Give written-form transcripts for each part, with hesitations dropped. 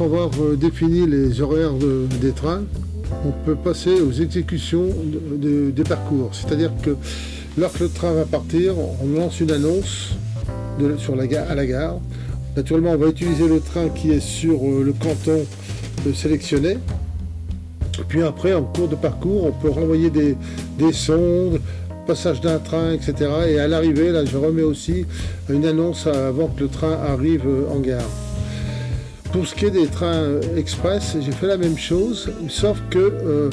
après avoir défini les horaires des trains, on peut passer aux exécutions des parcours. C'est-à-dire que lorsque le train va partir, on lance une annonce à la gare. Naturellement, on va utiliser le train qui est sur le canton sélectionné. Puis après, en cours de parcours, on peut renvoyer des sondes, passage d'un train, etc. Et à l'arrivée, là, je remets aussi une annonce avant que le train arrive en gare. Pour ce qui est des trains express, j'ai fait la même chose, sauf que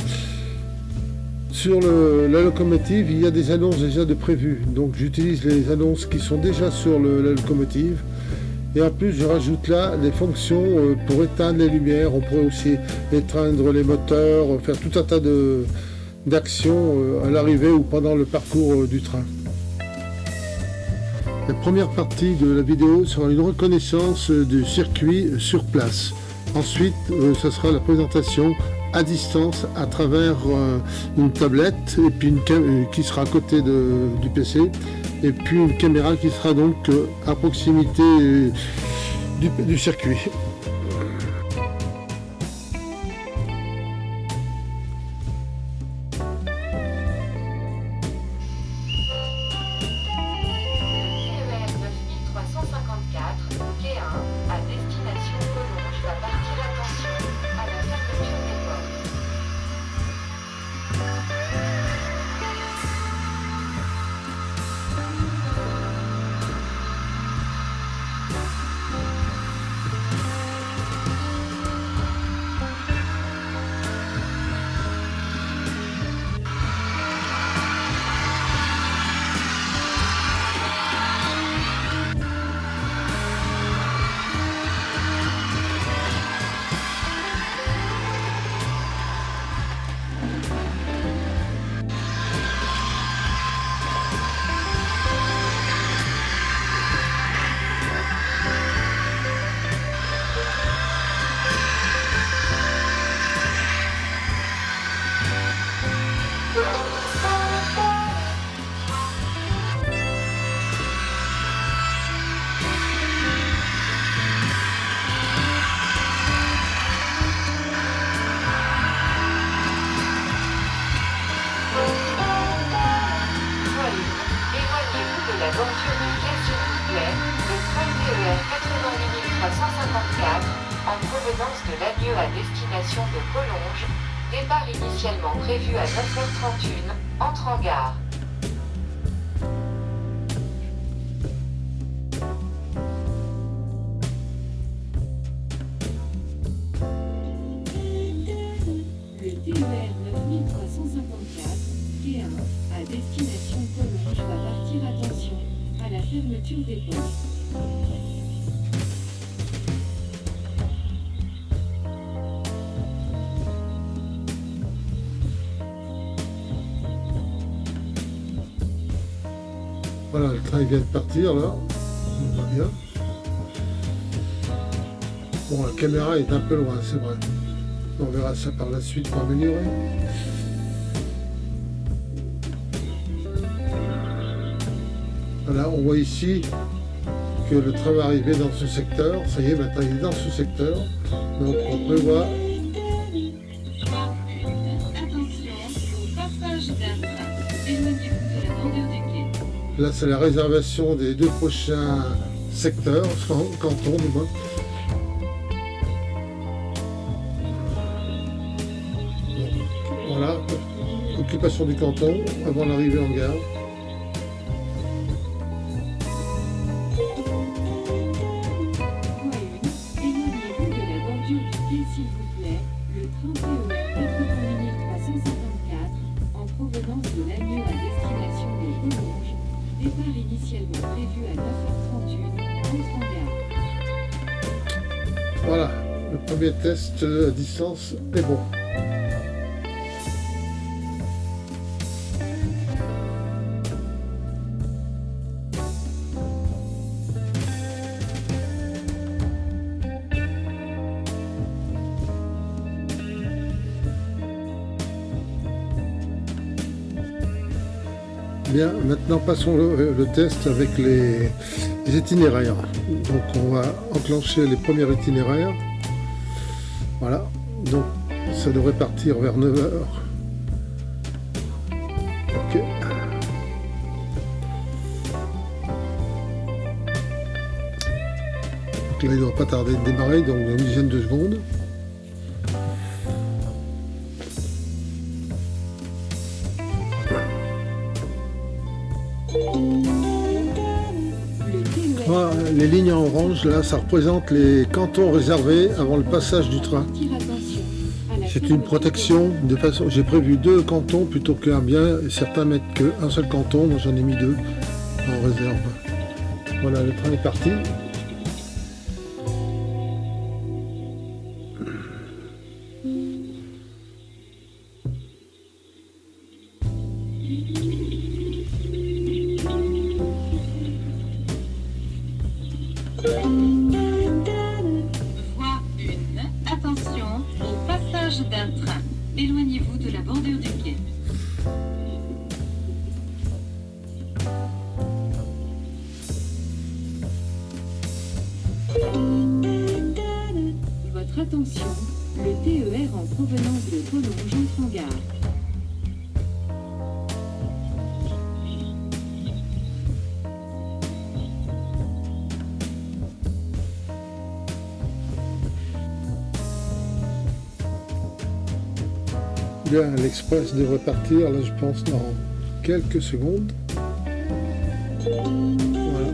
sur la locomotive, il y a des annonces déjà de prévues. Donc j'utilise les annonces qui sont déjà sur la locomotive. Et en plus, je rajoute là les fonctions pour éteindre les lumières. On pourrait aussi éteindre les moteurs, faire tout un tas d'actions à l'arrivée ou pendant le parcours du train. La première partie de la vidéo sera une reconnaissance du circuit sur place. Ensuite, ce sera la présentation à distance à travers une tablette et puis qui sera à côté du PC. Et puis une caméra qui sera donc à proximité du circuit. En provenance de Lannieux à destination de Collonges, départ initialement prévu à 9h31, entre en gare. Le TER 9354, T1, à destination Collonges va partir, attention, à la fermeture des postes. Voilà, le train vient de partir là, on voit bien. Bon, la caméra est un peu loin, c'est vrai. On verra ça par la suite pour améliorer. Voilà, on voit ici que le train va arriver dans ce secteur. Ça y est, maintenant il est dans ce secteur. Donc on prévoit. Attention au passage d'un train. Éloignez-vous de la bordure du quai. Là, c'est la réservation des 2 prochains secteurs, cantons du moins. Voilà, occupation du canton avant l'arrivée en gare. Éloignez-vous de la bordure du quai s'il vous plaît. Le train TER 9354, en provenance de Lannieux à destination de Collonges, départ initialement prévu à 9h31, entre en gare. Voilà, le premier test à distance est bon. Bien, maintenant passons le test avec les itinéraires. Donc on va enclencher les premiers itinéraires. Voilà, donc ça devrait partir vers 9 heures. Ok. Donc là, il ne doit pas tarder de démarrer, donc dans une dizaine de secondes. Voilà, les lignes en orange, là, ça représente les cantons réservés avant le passage du train. C'est une protection. De façon, j'ai prévu 2 cantons plutôt qu'un bien. Certains mettent qu'un seul canton. Moi, j'en ai mis 2 en réserve. Voilà, le train est parti. Voie 1. Attention au passage d'un train. Éloignez-vous de la bordure du quai. Votre attention, le TER en provenance de Collonges entre en gare. Bien, l'express devrait partir, là, je pense, dans quelques secondes. Voilà.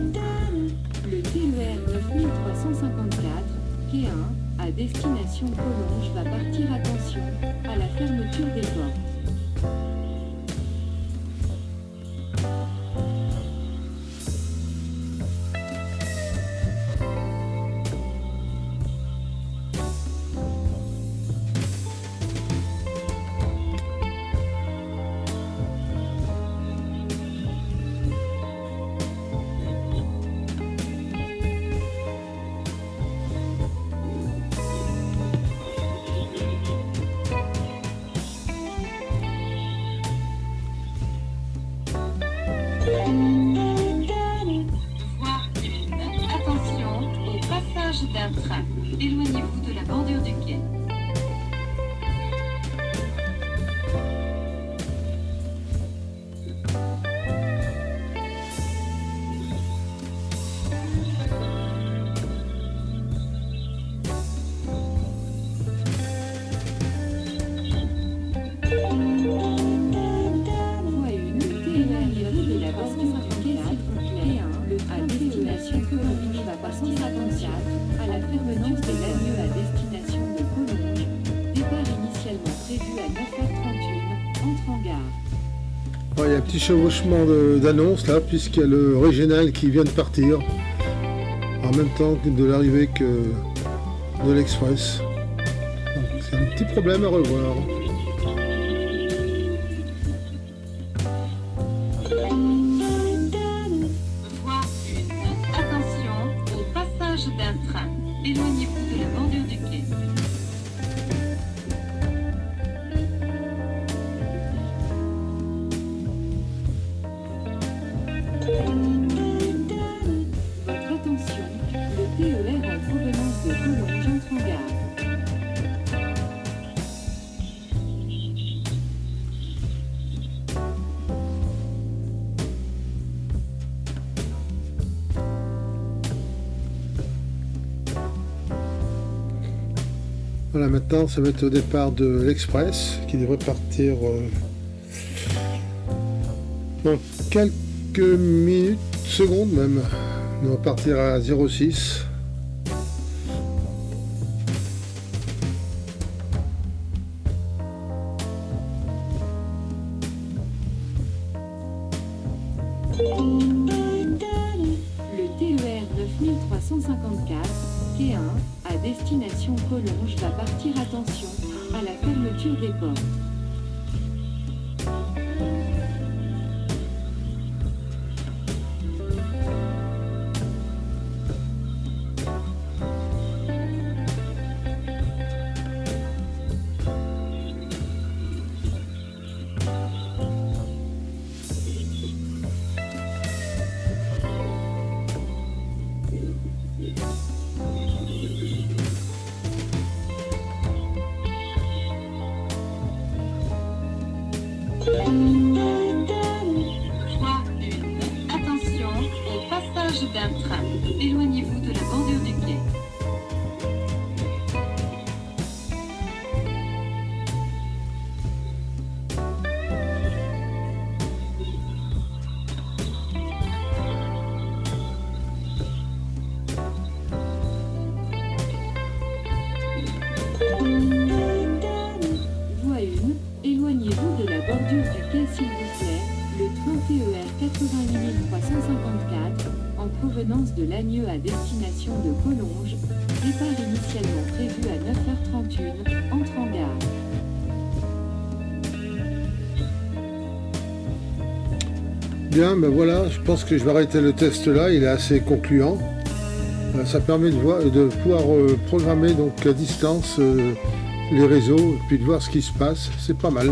Le TER 9354, quai 1, à destination Collonges va partir. Attention à la fermeture des portes. Voie 1. Attention au passage d'un train. Éloignez-vous de la bordure du quai. Voie 1. TER de la bordure du quai quai 1, à destination Collonges va partir. 154 à la fermeture de l'ANE à destination de Collonges. Départ initialement prévu à 9h31, entre en gare. Ouais, il y a un petit chevauchement d'annonce là, puisqu'il y a le régional qui vient de partir en même temps que de l'arrivée que de l'express. Donc, c'est un petit problème à revoir. Voie 1. Attention au passage d'un train. Éloignez-vous de la bordure du quai. Votre attention, le TER en provenance de Collonges entre en gare. Voilà, maintenant ça va être au départ de l'express qui devrait partir dans quelques minutes, secondes même. Il va partir à 06. Le TER 9354, quai 1, à destination Collonges va partir. Attention à la fermeture des portes. Voie 1. Attention au passage d'un train. Éloignez-vous de la bordure du quai. Voie 1. Éloignez-vous de la bordure du quai s'il vous plaît. Le train TER 88 354 en provenance de Lagnieu à destination de Collonges, départ initialement prévu à 9h31, entre en gare. Bien, ben voilà, je pense que je vais arrêter le test là, il est assez concluant. Ça permet de pouvoir programmer donc à distance les réseaux et puis de voir ce qui se passe, c'est pas mal.